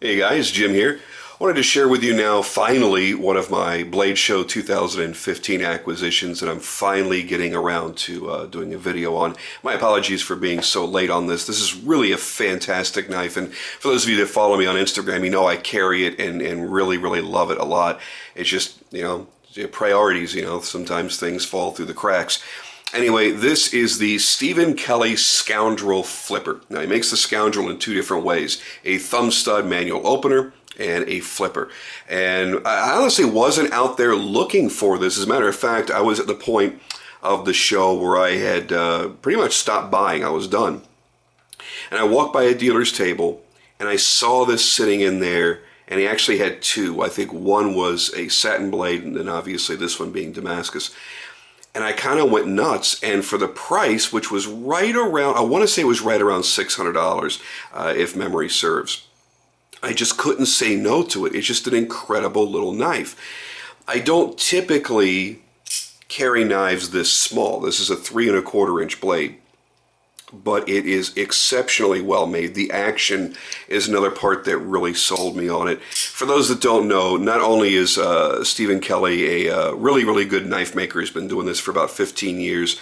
Hey guys, Jim here. I wanted to share with you now, finally, one of my Blade Show 2015 acquisitions that I'm finally getting around to doing a video on. My apologies for being so late on this. This is really a fantastic knife, and for those of you that follow me on Instagram, you know I carry it and really, really love it a lot. It's just, priorities, sometimes things fall through the cracks. Anyway, this is the Kelly Scoundrel Flipper. Now, he makes the Scoundrel in two different ways: a thumb stud manual opener and a flipper. And I honestly wasn't out there looking for this. As a matter of fact, I was at the point of the show where I had pretty much stopped buying. I was done. And I walked by a dealer's table, and I saw this sitting in there, and he actually had two. I think one was a satin blade, and then obviously this one being Damascus. And I kind of went nuts, and for the price, which was right around, I want to say it was right around $600, if memory serves, I just couldn't say no to it. It's just an incredible little knife. I don't typically carry knives this small. This is a 3 1/4 inch blade, but it is exceptionally well made. The action is another part that really sold me on it. For those that don't know, not only is Stephen Kelly a really, really good knife maker. He's been doing this for about 15 years.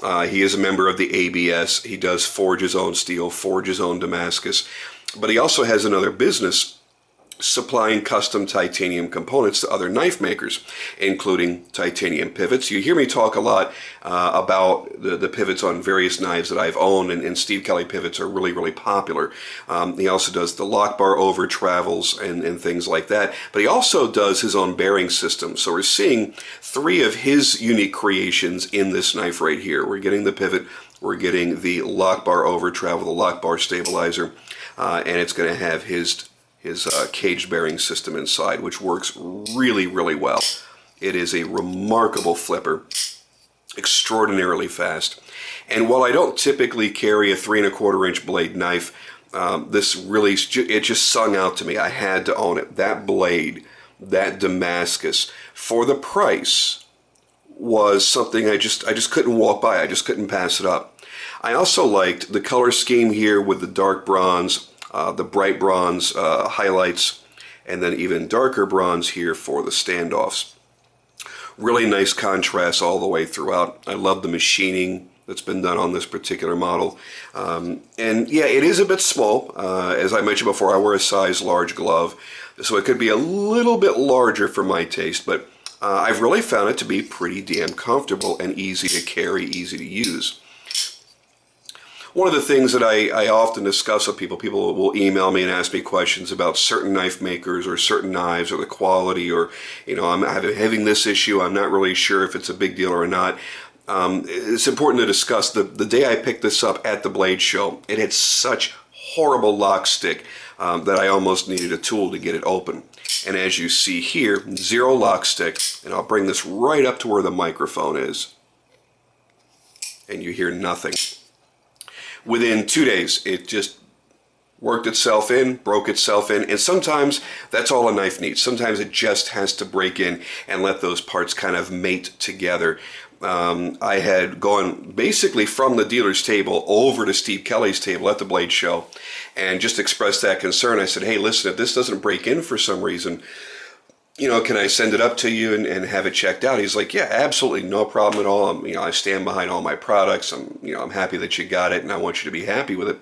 He is a member of the ABS. He does forge his own steel, forge his own Damascus. But he also has another business supplying custom titanium components to other knife makers, including titanium pivots. You hear me talk a lot about the pivots on various knives that I've owned, and Steve Kelly pivots are really, really popular. He also does the lock bar over travels and things like that, but he also does his own bearing system. So we're seeing 3 of his unique creations in this knife right here. We're getting the pivot, we're getting the lock bar over travel, the lock bar stabilizer, and it's going to have his cage bearing system inside, which works really, really well. It is a remarkable flipper, extraordinarily fast. And while I don't typically carry a 3 1/4 inch blade knife, this really, it just sung out to me. I had to own it. That blade, that Damascus, for the price, was something I just couldn't walk by. I just couldn't pass it up. I also liked the color scheme here with the dark bronze, the bright bronze highlights, and then even darker bronze here for the standoffs. Really nice contrast all the way throughout. I love the machining that's been done on this particular model. And yeah, it is a bit small. As I mentioned before, I wear a size large glove, so it could be a little bit larger for my taste, but I've really found it to be pretty damn comfortable and easy to carry, easy to use. One of the things that I often discuss with people will email me and ask me questions about certain knife makers or certain knives or the quality, or, I'm having this issue, I'm not really sure if it's a big deal or not. It's important to discuss. The day I picked this up at the Blade Show, it had such horrible lock stick that I almost needed a tool to get it open. And as you see here, 0 lock stick, and I'll bring this right up to where the microphone is, and you hear nothing. Within 2 days, it just worked itself in, broke itself in, and sometimes that's all a knife needs. Sometimes it just has to break in and let those parts kind of mate together. I had gone basically from the dealer's table over to Steve Kelly's table at the Blade Show and just expressed that concern. I said, hey, listen, if this doesn't break in for some reason, can I send it up to you and have it checked out? He's like, yeah, absolutely, no problem at all. I stand behind all my products. I'm happy that you got it, and I want you to be happy with it.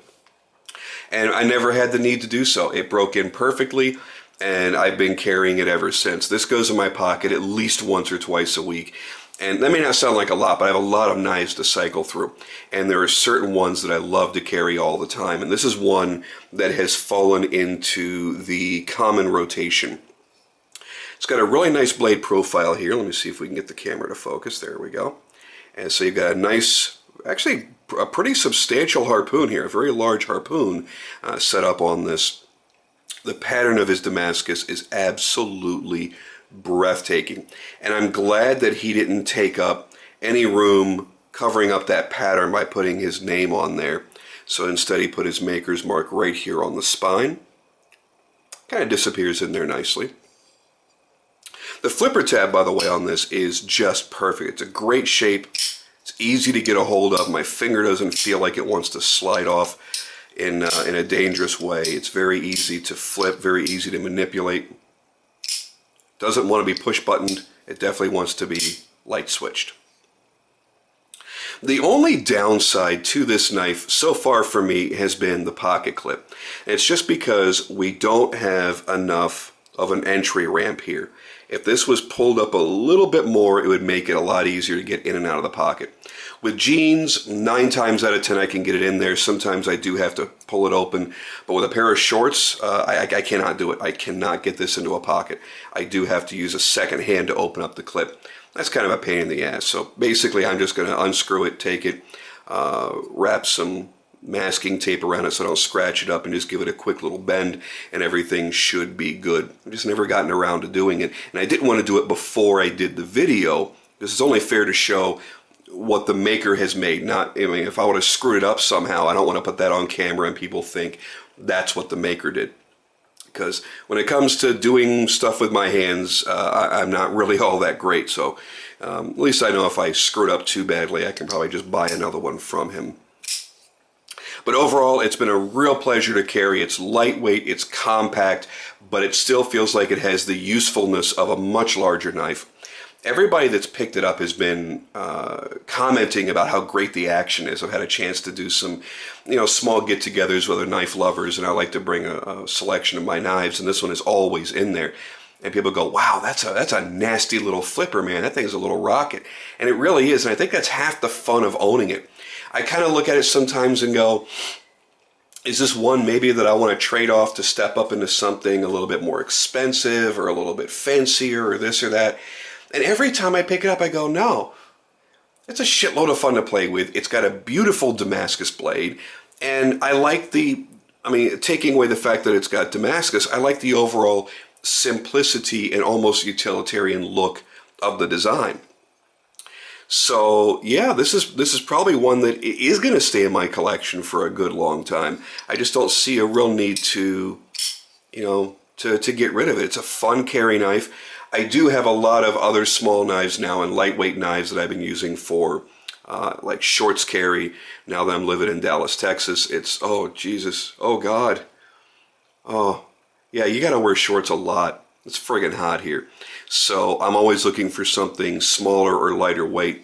And I never had the need to do so. It broke in perfectly, and I've been carrying it ever since. This goes in my pocket at least once or twice a week. And that may not sound like a lot, but I have a lot of knives to cycle through. And there are certain ones that I love to carry all the time. And this is one that has fallen into the common rotation. It's got a really nice blade profile here. Let me see if we can get the camera to focus. There we go. And so you've got a nice, actually a pretty substantial harpoon here, a very large harpoon set up on this. The pattern of his Damascus is absolutely breathtaking. And I'm glad that he didn't take up any room covering up that pattern by putting his name on there. So instead he put his maker's mark right here on the spine. Kind of disappears in there nicely. The flipper tab, by the way, on this is just perfect. It's a great shape. It's easy to get a hold of. My finger doesn't feel like it wants to slide off. in a dangerous way. It's very easy to flip, very easy to manipulate. Doesn't want to be push buttoned. It definitely wants to be light switched. The only downside to this knife so far for me has been the pocket clip. And it's just because we don't have enough of an entry ramp here. If this was pulled up a little bit more, it would make it a lot easier to get in and out of the pocket. With jeans, 9 times out of 10 I can get it in there. Sometimes I do have to pull it open. But with a pair of shorts, I cannot do it. I cannot get this into a pocket. I do have to use a second hand to open up the clip. That's kind of a pain in the ass. So basically I'm just going to unscrew it, take it, wrap some masking tape around it so I don't scratch it up, and just give it a quick little bend, and everything should be good. I've just never gotten around to doing it. And I didn't want to do it before I did the video, because it's only fair to show what the maker has made. Not, I mean, if I would have screwed it up somehow, I don't want to put that on camera and people think that's what the maker did. Because when it comes to doing stuff with my hands, I'm not really all that great. So at least I know if I screwed up too badly, I can probably just buy another one from him. But overall, it's been a real pleasure to carry. It's lightweight, it's compact, but it still feels like it has the usefulness of a much larger knife. Everybody that's picked it up has been commenting about how great the action is. I've had a chance to do some, small get-togethers with other knife lovers, and I like to bring a selection of my knives, and this one is always in there. And people go, wow, that's a nasty little flipper, man. That thing's a little rocket. And it really is, and I think that's half the fun of owning it. I kind of look at it sometimes and go, is this one maybe that I want to trade off to step up into something a little bit more expensive or a little bit fancier or this or that? And every time I pick it up, I go, no. It's a shitload of fun to play with. It's got a beautiful Damascus blade. And I like taking away the fact that it's got Damascus, I like the overall simplicity and almost utilitarian look of the design. So yeah, this is probably one that is going to stay in my collection for a good long time. I just don't see a real need to, to get rid of it. It's a fun carry knife. I do have a lot of other small knives now and lightweight knives that I've been using for like shorts carry. Now that I'm living in Dallas, Texas, it's, oh Jesus, oh God, oh yeah, you got to wear shorts a lot. It's friggin' hot here. So I'm always looking for something smaller or lighter weight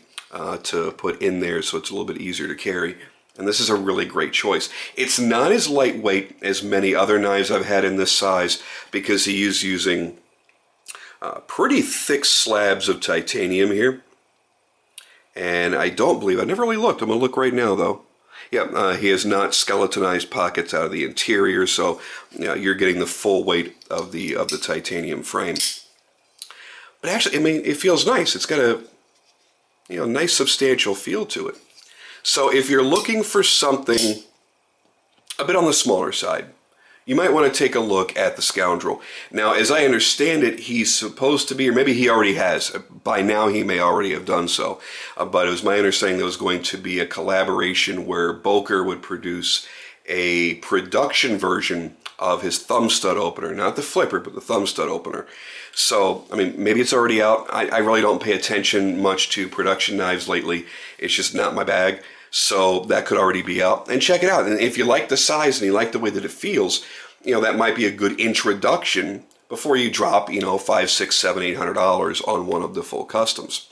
to put in there so it's a little bit easier to carry. And this is a really great choice. It's not as lightweight as many other knives I've had in this size because he is using pretty thick slabs of titanium here. And I don't believe, I never really looked. I'm going to look right now though. Yeah, he has not skeletonized pockets out of the interior, so you're getting the full weight of the titanium frame. But actually, I mean, it feels nice. It's got a nice substantial feel to it. So if you're looking for something a bit on the smaller side, you might want to take a look at the Scoundrel. Now, as I understand it, he's supposed to be, or maybe he already has. By now, he may already have done so. But it was my understanding there was going to be a collaboration where Boker would produce a production version of his thumb stud opener. Not the flipper, but the thumb stud opener. So, I mean, maybe it's already out. I really don't pay attention much to production knives lately. It's just not my bag. So that could already be out. And check it out. And if you like the size and you like the way that it feels, that might be a good introduction before you drop, $500, $600, $700, $800 on one of the full customs.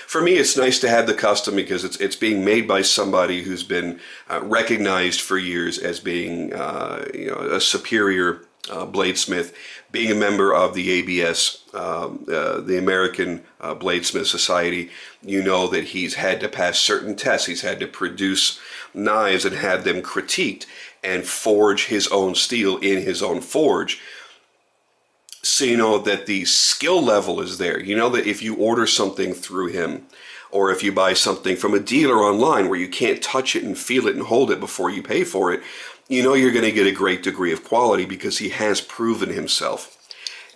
For me, it's nice to have the custom because it's being made by somebody who's been recognized for years as being, a superior bladesmith, being a member of the ABS, the American Bladesmith Society. You know that he's had to pass certain tests. He's had to produce knives and had them critiqued and forge his own steel in his own forge. So you know that the skill level is there. You know that if you order something through him, or if you buy something from a dealer online where you can't touch it and feel it and hold it before you pay for it, you're going to get a great degree of quality because he has proven himself.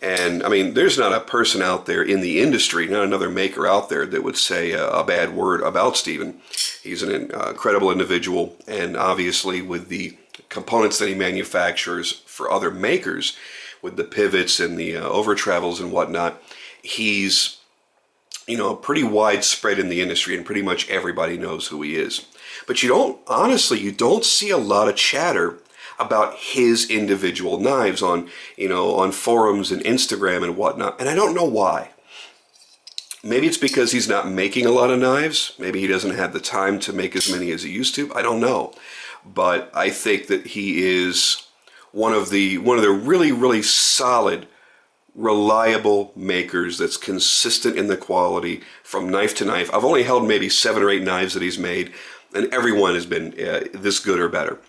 And I mean, there's not a person out there in the industry, not another maker out there that would say a bad word about Stephen. He's an incredible individual, and obviously with the components that he manufactures for other makers, with the pivots and the over travels and whatnot, he's pretty widespread in the industry, and pretty much everybody knows who he is. But honestly, you don't see a lot of chatter about his individual knives on, on forums and Instagram and whatnot. And I don't know why. Maybe it's because he's not making a lot of knives. Maybe he doesn't have the time to make as many as he used to. I don't know. But I think that he is one of the really, really solid, reliable makers that's consistent in the quality from knife to knife. I've only held maybe 7 or 8 knives that he's made, and every one has been this good or better.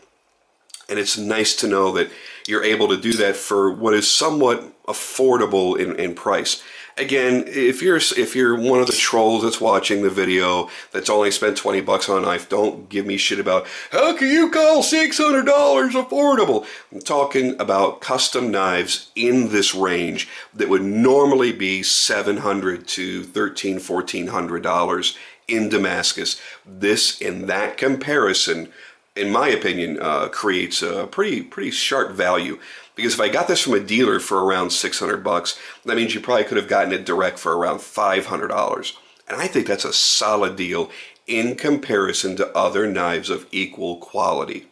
And it's nice to know that you're able to do that for what is somewhat affordable in price. Again, if you're one of the trolls that's watching the video that's only spent 20 bucks on a knife, don't give me shit about, how can you call $600 affordable? I'm talking about custom knives in this range that would normally be $700 to $1,300, $1,400 in Damascus. This, in that comparison, in my opinion, creates a pretty sharp value. Because if I got this from a dealer for around 600 bucks, that means you probably could have gotten it direct for around $500. And I think that's a solid deal in comparison to other knives of equal quality.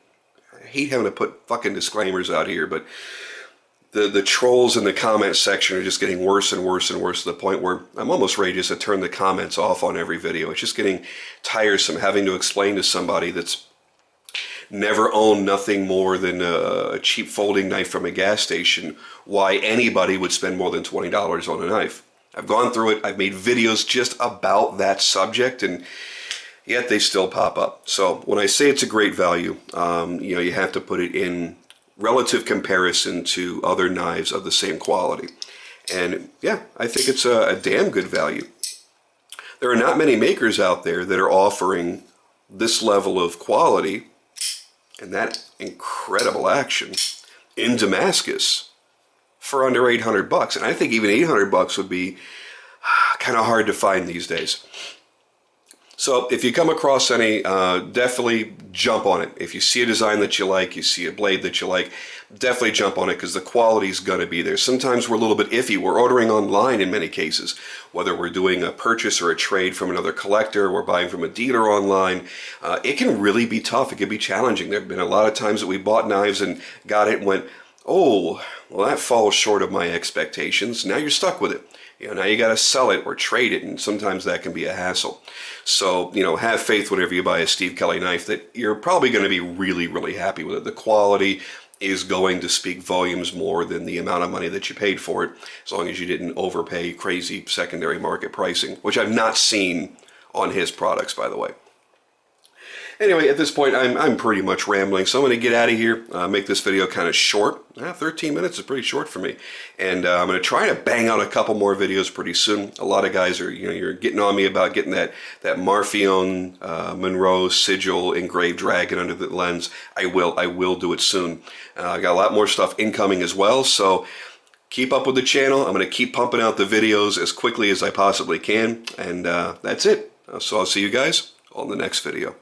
I hate having to put fucking disclaimers out here, but the trolls in the comment section are just getting worse and worse and worse to the point where I'm almost ready just to turn the comments off on every video. It's just getting tiresome having to explain to somebody that's never owned nothing more than a cheap folding knife from a gas station why anybody would spend more than $20 on a knife. I've gone through it. I've made videos just about that subject, and yet they still pop up. So when I say it's a great value, you have to put it in relative comparison to other knives of the same quality. And yeah, I think it's a damn good value. There are not many makers out there that are offering this level of quality and that incredible action in Damascus for under 800 bucks. And I think even 800 bucks would be kind of hard to find these days. So if you come across any, definitely jump on it. If you see a design that you like, you see a blade that you like, definitely jump on it because the quality's going to be there. Sometimes we're a little bit iffy. We're ordering online in many cases, whether we're doing a purchase or a trade from another collector, we're buying from a dealer online. It can really be tough. It can be challenging. There have been a lot of times that we bought knives and got it and went, oh, well, that falls short of my expectations. Now you're stuck with it. Now you got to sell it or trade it, and sometimes that can be a hassle. So, have faith whenever you buy a Steve Kelly knife that you're probably going to be really, really happy with it. The quality is going to speak volumes more than the amount of money that you paid for it, as long as you didn't overpay crazy secondary market pricing, which I've not seen on his products, by the way. Anyway, at this point, I'm pretty much rambling, so I'm going to get out of here, make this video kind of short. 13 minutes is pretty short for me. And I'm going to try to bang out a couple more videos pretty soon. A lot of guys are, you're getting on me about getting that Marfion Monroe sigil engraved dragon under the lens. I will do it soon. I got a lot more stuff incoming as well, so keep up with the channel. I'm going to keep pumping out the videos as quickly as I possibly can. And that's it. So I'll see you guys on the next video.